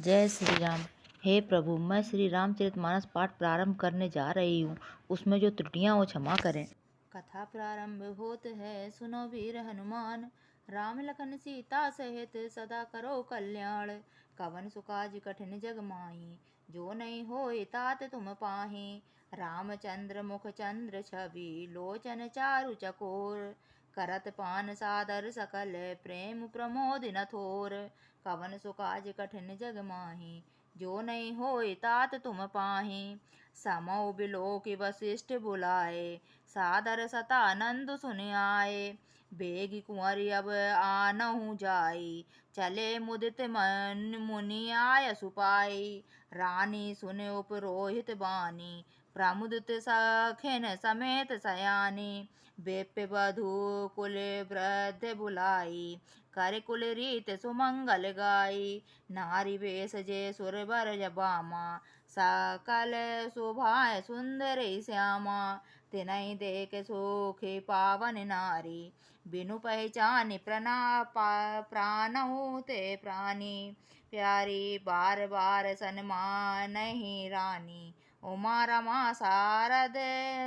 जय श्री राम। हे प्रभु, मैं श्री रामचरितमानस पाठ प्रारंभ करने जा रही हूँ। उसमें जो त्रुटियां हो क्षमा करें। कथा प्रारंभ होत है, सुनो वीर हनुमान। राम लखन सीता सहित सदा करो कल्याण। कवन सुकाज कठिन जग माही, जो नहीं होए तात तुम पाही। रामचंद्र मुख चंद्र छवि, लोचन चारु चकोर। करत पान सादर सकल, प्रेम प्रमोद न थोर। कवन सुकाज कठिन जग माही, जो नहीं होए तात तुम पाही। समौ बिलोकि वसिष्ठ बुलाए, सादर सतानंद सुन आए। बेगी कुंवरी अब आनहु जाई, चले मुदित मन मुनि आय सुपाई। रानी सुन उपरोहित बानी, प्रमुदित सखिन समेत सयानी। बेप्य बधू कुल वृद्ध बुलाई, कर कुल रीत सुमंगल गाई। नारी वेश जे सुर बर बामा, सकल शोभाए सुंदर श्यामा। तिनहि देख सुखी पावन नारी, बिनु पहचानि प्राणहु ते प्राणी। प्यारी बार बार सन्मानहि रानी, उमा रमा शारद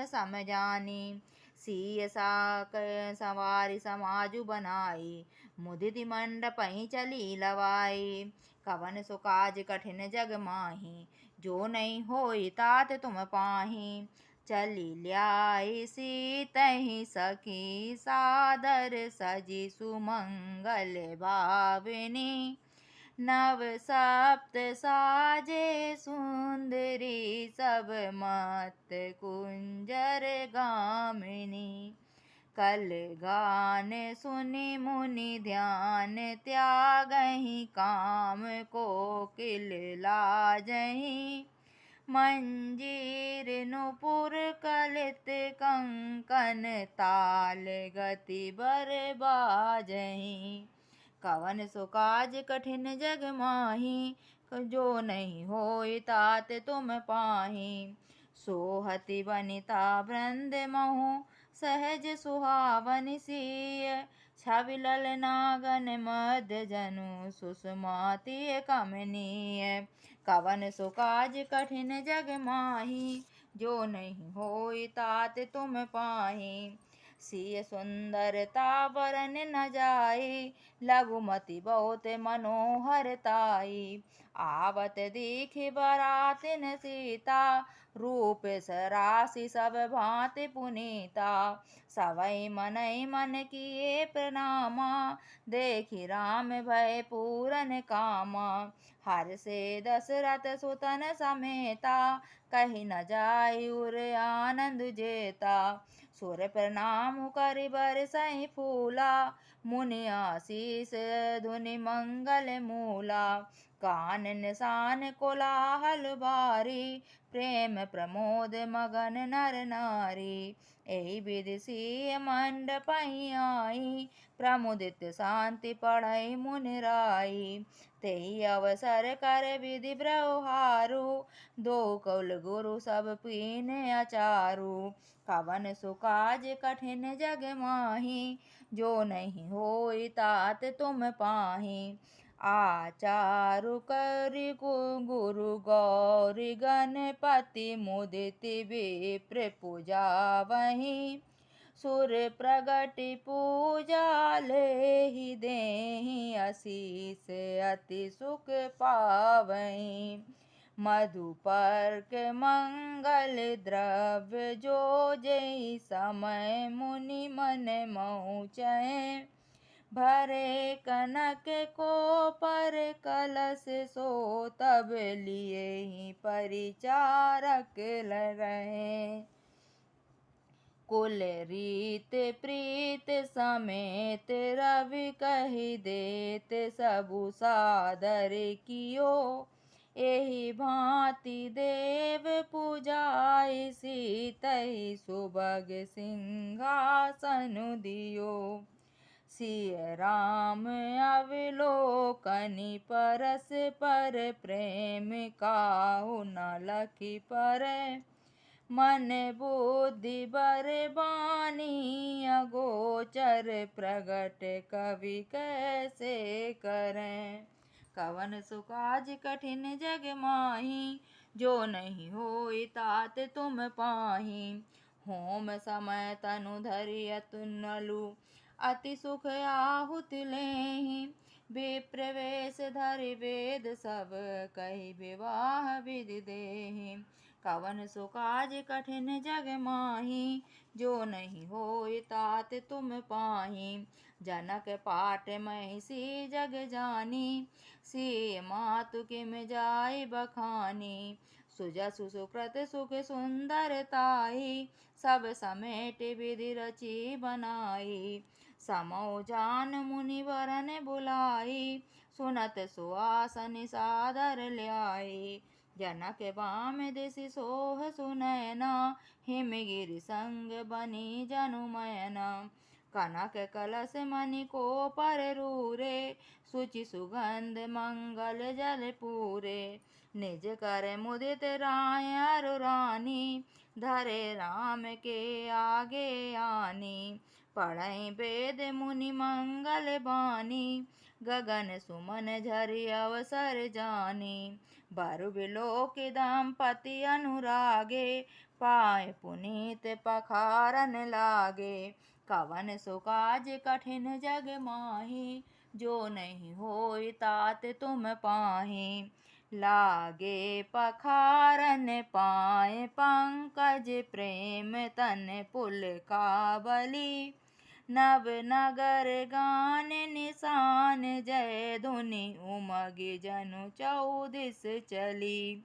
समझानी। सिय साक सवारी समाजु बनाई, मुदित मंडपहि चली लवाई। कवन सुकाज कठिन जग माही, जो नहीं होई तात तुम पाही। चली ल्याई सीतहि सखी, सादर सजी सुमंगल भाविनी। नव सप्त साजे सुंदरी, सब मत कुंजर गामिनी। कल गान सुनि मुनि ध्यान, त्यागहि काम कोकिल लाजहि। मंजीर नुपुर कलित कंकन, ताल गति बर बाजहि। कवन सुकाज कठिन जग माही, जो नहीं होए तात तुम पाही। सोहति वनिता वृंद महु, सहज सुहावन सिय। छवि ललनागन मध्य जनु, सुषमाति कमनीय। कवन सुकाज कठिन जग माही, जो नहीं होई तात तुम पाही। सिय सुंदरता बरन न जाई, लघुमति बहुत मनोहर ताई। आवत देखि बरातिन सीता, रूप सरासी सब भांति पुनीता। सवै मनई मन किए प्रणामा, देखि राम भय पूरन कामा। हर्षे दशरथ सुतन समेता, कहि न जाई उर आनंद जेता। सुर प्रणाम करि बरसहि फूला, मुनि आशीष धुनि मंगल मूला। कानन सान कोलाहल भारी, प्रेम प्रमोद मगन नर नारी। एहि विधि सिय मंडपहि आई, प्रमुदित शांति पढ़ई मुनि राई। तेहि अवसर कर विधि ब्रह्मारु, दो कुल गुरु सब कीन अचारु। कवन सुकाज कठिन जग माही, जो नहीं होई तात तुम पाही। आचारु करि गुरु गौरी, गणपति मुदित विप्र पूजावहि। सुर प्रगटि पूजा लेहि, देहि आशीष अति सुख पावहीं। मधुपर्क मंगल द्रव्य, जो जेहि समय मुनि मन महु चहे। भरे कनक को पर कलश सो, तब लिएहि परिचारक रहे। कुल रीत प्रीत समेत, रवि कहि देत सबु सादर कियो। एहि भांति देव पूजाय, सीतहि सुभग सिंहासनु दियो। सिय राम अवलोकनि परस पर, प्रेम काहू न लखि परय। मन बुद्धि बर बानी, अगोचर प्रगट कवि कैसे करें। कवन सो काज कठिन जग माही, जो नहीं होई तात तुम पाही। होम समय तनु धरि अतुलु, अति सुख आहुति लेहि। विप्रवेश धरि वेद सब, कहि विवाह विधि देहि। कवन सो काज कठिन जग माही, जो नहीं होई तात तुम पाही। जनक पाट महिषी जग जानी, सिय मातु किम जाय बखानी। सुजसु सुकृत सुख सुंदरताई, सब समेट विधि रची बनाई। समौ जान मुनि वरन बुलाई, सुनत सुआसन सादर ल्याई। जनक बाम दिसि सोह सुनैना, हिमगिरि संग बनी जनुमयना। कनक कलश मणि को पर रूरे, सुचि सुगंध मंगल जल पूरे। निज कर मुदित राय अरु रानी, धरे राम के आगे आनी। पढ़ई वेद मुनि मंगल बानी, गगन सुमन झरि अवसर जानी। बरु बिलोक दंपति अनुरागे, पाए पुनीत पखारन लागे। कवन सो काज कठिन जग माही, जो नहीं होई तात तुम पाही। लागे पखारन पाए पंकज, प्रेम तन पुलकावली। नव नगर गान निशान, जय धुनि उमगि जनु चौदिस चली।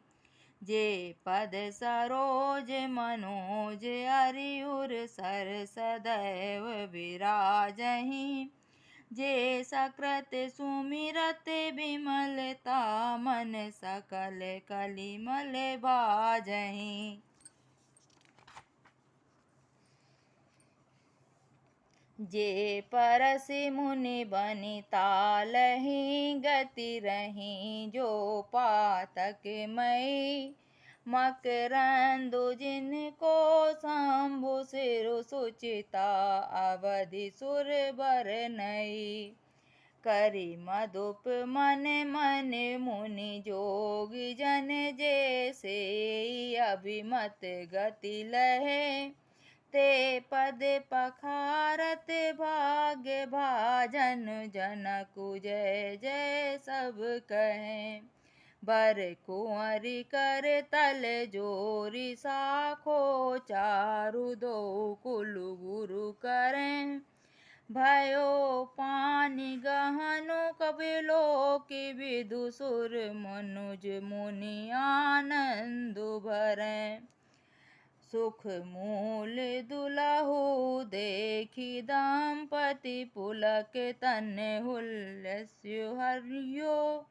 जे पद सरोज मनोज, अरियुर सर सदैव विराजहि। जे सकृत सुमिरत विमलता, मन सकल कलिमल भाजहि। जे परसि मुनि बनि तालहि, गति रही जो पातक मई। मकरंदु जिनको शंभु सिरु सुचिता, अवधि सुर बर नई। करि मधुप मन मन मुनि जोगी जन, जैसे अभिमत गति लहे। ते पद पखारत भाग्य भाजन, जनकु जय जय सब कहें। बर कुंवरि कर तल जोरी, साखो चारु दो कुल गुरु करें। भयो पानि गहनु कपिलोक, विदु सुर मनुज मुनि आनंदु भरें। सुख मूल दुलहु देखी, दंपति पुलक तन हुल्लस्यु हर्यो।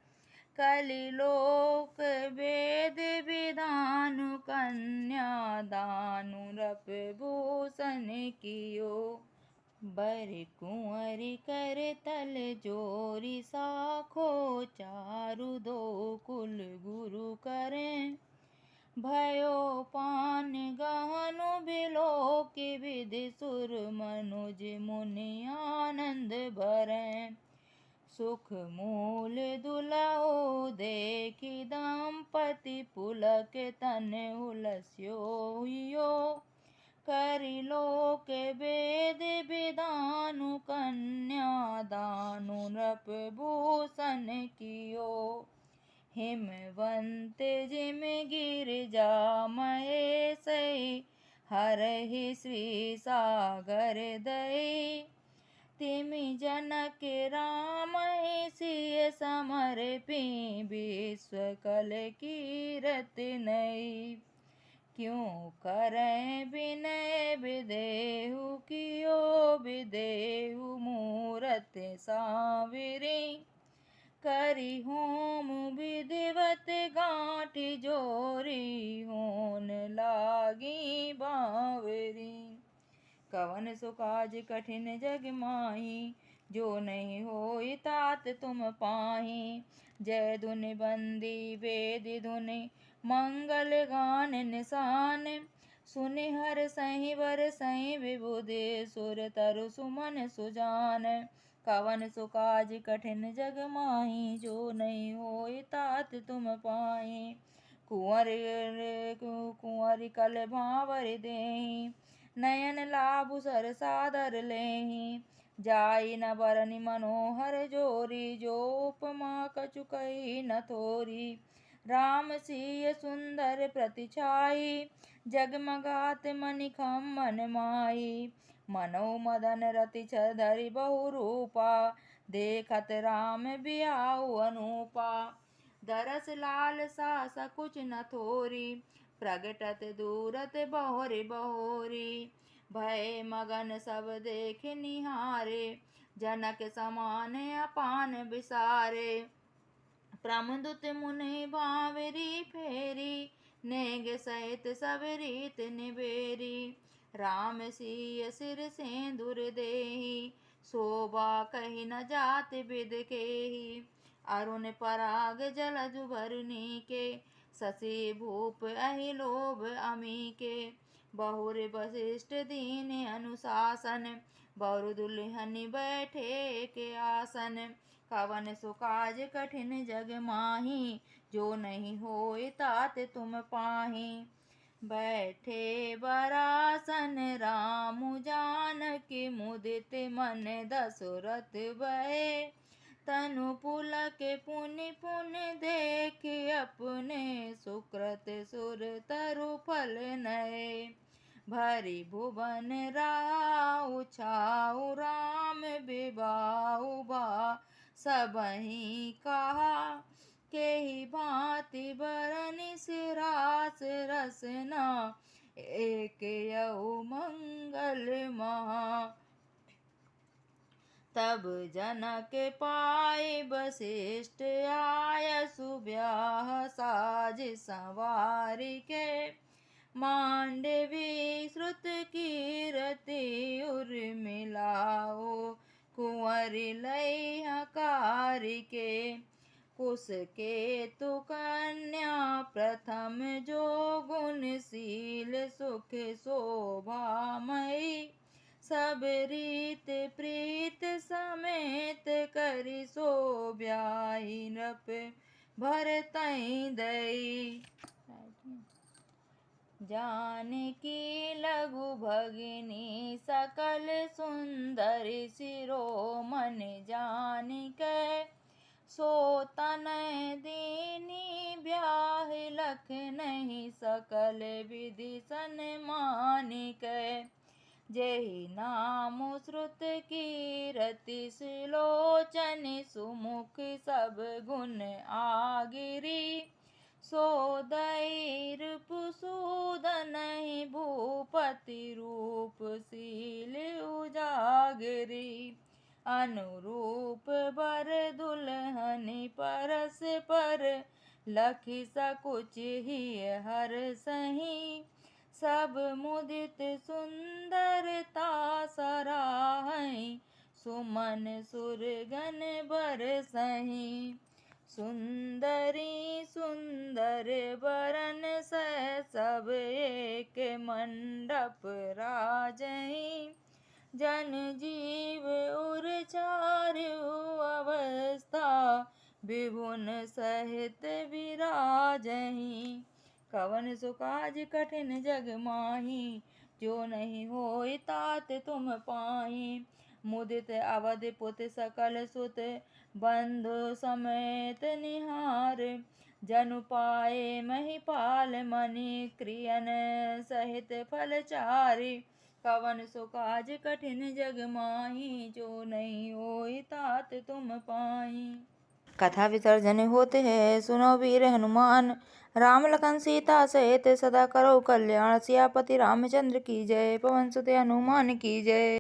कलिलोक वेद विधानु, कन्या दानु रप भूषण कियो। बर कुंवरि कर तल जोरी, साखो चारु दो कुल गुरु करें। भयो पान गहनु बिलोक, विधि सुर मनुज मुनि आनंद भरें। सुख मूल दुलहु देखी, दंपति पुलक तन हुल्लस्यो। करिलोक वेद विधानु, कन्या दानु नृप भूषण कियो। हिमवंत जिम गिरिजा महेशहि, हरहि श्री सागर दई। तिमि जनक रामहि सिय समर्पि, विश्व कल कीरत नई। क्यों करें विनय विदेहु, कियो विदेहु मूरत सांवरी। करि होम विधिवत गांठि जोरी, होन लागी बावरी। कवन सो काज कठिन जग माही, जो नहीं होई तात तुम पाही। जय धुनि बंदी वेद धुनि, मंगल गान निशान। सुनि हर सहि वर सहि, विबुधि सुर तरु सुमन सुजान। कवन सो काज कठिन जग माही, जो नहीं होय तात तुम पाही। कुंवर कल भांवर देहि, नयन लाभु सर सादर लेहि। जाई न बरनि मनोहर जोरी, जो उपमा कछु कही न थोरी। राम सिय सुंदर प्रतिछाई, जगमगात मनिखम मन माही। मनो मदन रति धरि बहु रूपा, देखत राम बियाहु अनूपा। दरस लालसा सकुच न थोरी, प्रगटत दूरत बहोरि बहोरी। भय मगन सब देख निहारे, जनक समान अपान बिसारे। प्रमदुत मुनि बावरी फेरी, नेग सहित सब रीत निबेरी। राम सिय सिर सेंदूर देहि, शोभा कही न जात बिद केहि। अरुण पराग जलधु भरनी के, शशि भूप अहि लोभ अमी के। बहुर वशिष्ठ दीन अनुशासन, बहुर दुल्हन बैठे के आसन। कवन सो काज कठिन जग माही, जो नहीं होय तात तुम पाही। बैठे बरासन रामु जानकी, मुदित मन दशरथ भये। तनु पुलक पुनि पुनि देख, अपने सुकृत सुर तरु फल नये। भरी भुवन राउ छाउ, राम बिबाहु भा सबहि कहा। केहि भांति बरनि सिरास रसना, एक यऊ मंगल महा। तब जनक पाए वशिष्ठ आय, सुब्याह साज संवारि के। मांडवी श्रुत कीरति उर्मिलाओ, कुंवर लई हकारि के। कुश केतु कन्या प्रथम, जो गुणशील सुख शोभामयी। सब रीत प्रीत समेत, करि सो ब्याहि नृप भरतहि दई। जानकी लघु भगिनी, सकल सुंदरी शिरोमणि जानिकै। सो तनय दीनी ब्याहि, लखनहि सकल विधि सन्मानिकै। जेहि नामु श्रुत कीरति, सुलोचनि सुमुख सब गुण आगिरी। सो दई रिपुसूदनहि, भूपति रूप शील उजागरी। अनुरूप बर दुल्हनि परस पर, लखि सकुच हिय हरसहि। सब मुदित सुंदरता सराहै, सुमन सुरगन बरसहि। सुंदरी सुंदर बरन सह, सब एक मंडप राजहि। जन जीव उर चारु अवस्था, विभुन सहित विराजहि। कवन सो काज कठिन जग माही, जो नहीं होय तात तुम पाही। मुदित अवधपुत सकल सुत, बंधु समेत निहार। जनु पाए महिपाल मनि, क्रियन सहित फलचारि। कवन सो काज कठिन जग माही, जो नहीं होय तात तुम पाही। कथा विसर्जन होते हैं, सुनो वीर हनुमान। राम लखन सीता सहित सदा करो कल्याण। सियापति रामचंद्र की जय, पवन सुत हनुमान की जय।